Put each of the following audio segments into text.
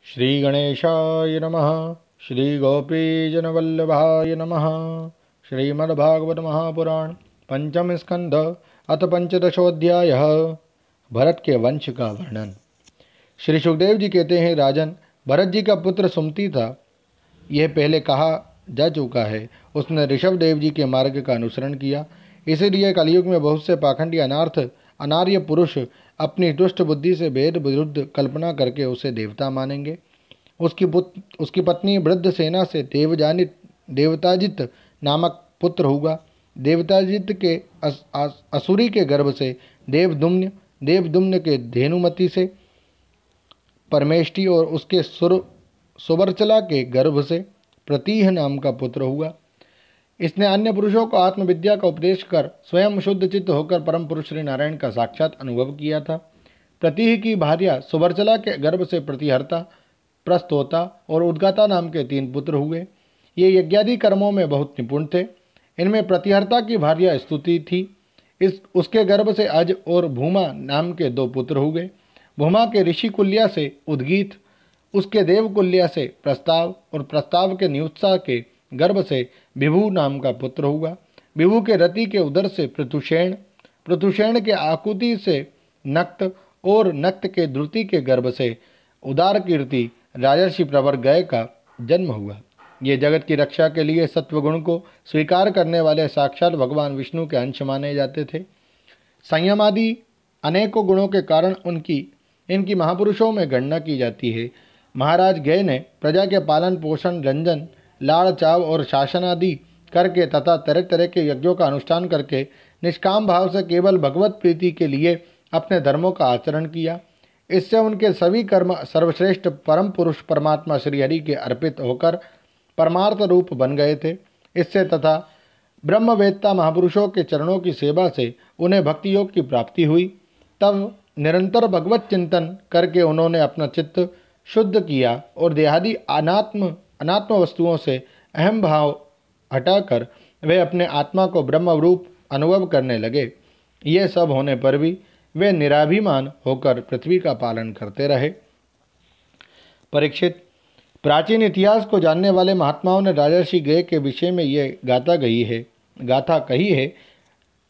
श्री गणेशाय नमः। श्री गोपीजनवल्लभाय नमः। श्रीमद्भागवत महापुराण पंचम स्कंध अथ पंचदशोध्याय। भरत के वंश का वर्णन। श्री सुखदेव जी कहते हैं, राजन, भरत जी का पुत्र सुमति था। यह पहले कहा जा चुका है। उसने ऋषभ देव जी के मार्ग का अनुसरण किया, इसीलिए कलयुग में बहुत से पाखंडी अनार्य पुरुष अपनी दुष्ट बुद्धि से वेद विरुद्ध कल्पना करके उसे देवता मानेंगे। उसकी पत्नी वृद्ध सेना से देवताजित नामक पुत्र होगा। देवताजित के असुरी के गर्भ से देवदुम्न के धेनुमति से परमेष्टि और उसके सुवर्चला के गर्भ से प्रतीह नाम का पुत्र हुआ। इसने अन्य पुरुषों को आत्मविद्या का उपदेश कर स्वयं शुद्ध चित्त होकर परम पुरुष श्री नारायण का साक्षात अनुभव किया था। प्रतीह की भार्या सुवर्चला के गर्भ से प्रतिहर्ता, प्रस्तोता और उद्गाता नाम के 3 पुत्र हुए। ये यज्ञादि कर्मों में बहुत निपुण थे। इनमें प्रतिहर्ता की भार्या स्तुति थी। उसके गर्भ से अज और भूमा नाम के 2 पुत्र हुए। भूमा के ऋषि कुल्या से उद्गीत, उसके देव कुल्या से प्रस्ताव और प्रस्ताव के नियुत्सा के गर्भ से विभु नाम का पुत्र हुआ। विभु के रति के उदर से पृथुषेण के आकुति से नक्त और नक्त के द्रुति के गर्भ से उदार कीर्ति राजर्षि प्रवर गय का जन्म हुआ। ये जगत की रक्षा के लिए सत्वगुण को स्वीकार करने वाले साक्षात भगवान विष्णु के अंश माने जाते थे। संयम आदि अनेकों गुणों के कारण इनकी महापुरुषों में गणना की जाती है। महाराज गय ने प्रजा के पालन पोषण, रंजन, लाड़ चाव और शासन आदि करके तथा तरह तरह के यज्ञों का अनुष्ठान करके निष्काम भाव से केवल भगवत प्रीति के लिए अपने धर्मों का आचरण किया। इससे उनके सभी कर्म सर्वश्रेष्ठ परम पुरुष परमात्मा श्रीहरि के अर्पित होकर परमार्थ रूप बन गए थे। इससे तथा ब्रह्मवेत्ता महापुरुषों के चरणों की सेवा से उन्हें भक्ति योग की प्राप्ति हुई। तब निरंतर भगवत चिंतन करके उन्होंने अपना चित्त शुद्ध किया और देहादि अनात्म वस्तुओं से अहम भाव हटाकर वे अपने आत्मा को ब्रह्म रूप अनुभव करने लगे। ये सब होने पर भी वे निराभिमान होकर पृथ्वी का पालन करते रहे। परीक्षित, प्राचीन इतिहास को जानने वाले महात्माओं ने राजर्षि गय के विषय में ये गाथा कही है।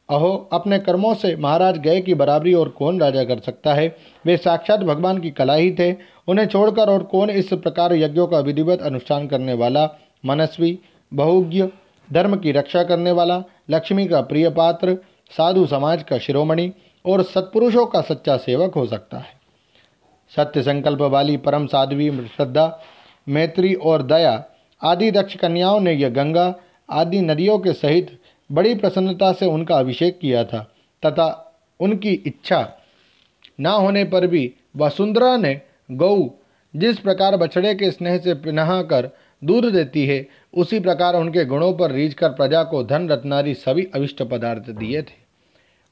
अहो, अपने कर्मों से महाराज गय की बराबरी और कौन राजा कर सकता है। वे साक्षात भगवान की कला ही थे। उन्हें छोड़कर और कौन इस प्रकार यज्ञों का विधिवत अनुष्ठान करने वाला, मनस्वी, बहुज्ञ, धर्म की रक्षा करने वाला, लक्ष्मी का प्रिय पात्र, साधु समाज का शिरोमणि और सत्पुरुषों का सच्चा सेवक हो सकता है। सत्य संकल्प वाली परम साध्वी श्रद्धा, मैत्री और दया आदि दक्ष कन्याओं ने यह गंगा आदि नदियों के सहित बड़ी प्रसन्नता से उनका अभिषेक किया था तथा उनकी इच्छा न होने पर भी वसुंधरा ने गौ जिस प्रकार बछड़े के स्नेह से पिनहा कर दूध देती है, उसी प्रकार उनके गुणों पर रीझकर प्रजा को धन रत्नादि सभी अविष्ट पदार्थ दिए थे।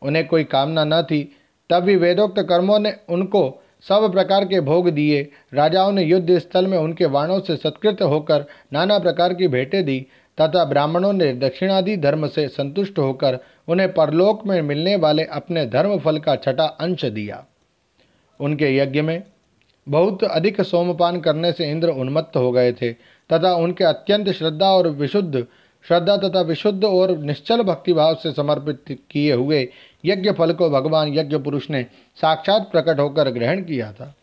उन्हें कोई कामना न थी, तब भी वेदोक्त कर्मों ने उनको सब प्रकार के भोग दिए। राजाओं ने युद्ध स्थल में उनके वाणों से सत्कृत होकर नाना प्रकार की भेंटें दी तथा ब्राह्मणों ने दक्षिणादि धर्म से संतुष्ट होकर उन्हें परलोक में मिलने वाले अपने धर्म फल का 6वां अंश दिया। उनके यज्ञ में बहुत अधिक सोमपान करने से इंद्र उन्मत्त हो गए थे तथा उनके अत्यंत श्रद्धा तथा विशुद्ध और निश्चल भक्तिभाव से समर्पित किए हुए यज्ञ फल को भगवान यज्ञ पुरुष ने साक्षात प्रकट होकर ग्रहण किया था।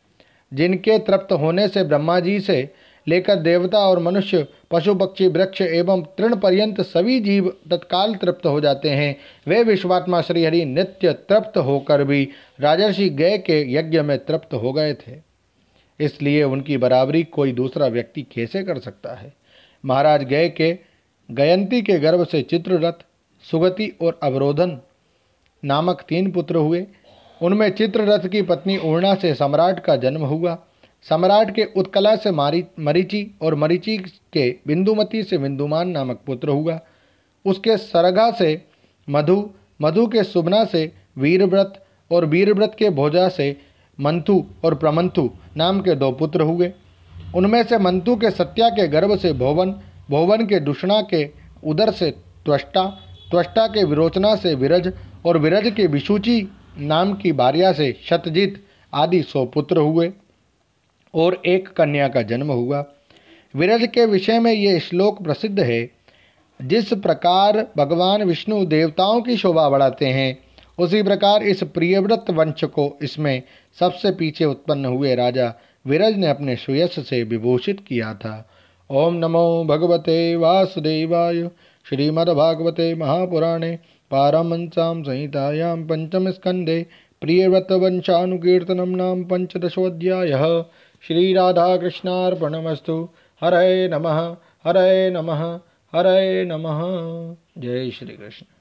जिनके तृप्त होने से ब्रह्मा जी से लेकर देवता और मनुष्य, पशु पक्षी, वृक्ष एवं तृण पर्यंत सभी जीव तत्काल तृप्त हो जाते हैं, वे विश्वात्मा श्रीहरि नित्य तृप्त होकर भी राजर्षि गय के यज्ञ में तृप्त हो गए थे। इसलिए उनकी बराबरी कोई दूसरा व्यक्ति कैसे कर सकता है। महाराज गय के गयंती के गर्भ से चित्ररथ, सुगति और अवरोधन नामक 3 पुत्र हुए। उनमें चित्ररथ की पत्नी ऊर्णा से सम्राट का जन्म हुआ। सम्राट के उत्कला से मरीचि और मरीचि के बिंदुमती से बिंदुमान नामक पुत्र हुआ। उसके सरगा से मधु के सुबना से वीरव्रत और वीरव्रत के भोजा से मंथु और प्रमंथु नाम के 2 पुत्र हुए। उनमें से मंथु के सत्या के गर्भ से भोवन के दुष्णा के उदर से त्वष्टा के विरोचना से विरज और विरज के विशुचि नाम की भार्या से शतजित आदि 100 पुत्र हुए। और एक कन्या का जन्म हुआ। विरज के विषय में ये श्लोक प्रसिद्ध है। जिस प्रकार भगवान विष्णु देवताओं की शोभा बढ़ाते हैं, उसी प्रकार इस प्रियव्रत वंश को इसमें सबसे पीछे उत्पन्न हुए राजा विरज ने अपने सुयश से विभूषित किया था। ओम नमो भगवते वासुदेवाय। श्रीमद्भागवते महापुराणे पारमहंस्यां संहितायां पंचम स्कंदे प्रियव्रतवंशानुकीर्तनं नाम पंचदशोऽध्यायः। श्रीराधाकृष्णार्पणमस्तु। हरे नमः। हरे नमः। हरे नमः। जय श्री कृष्ण।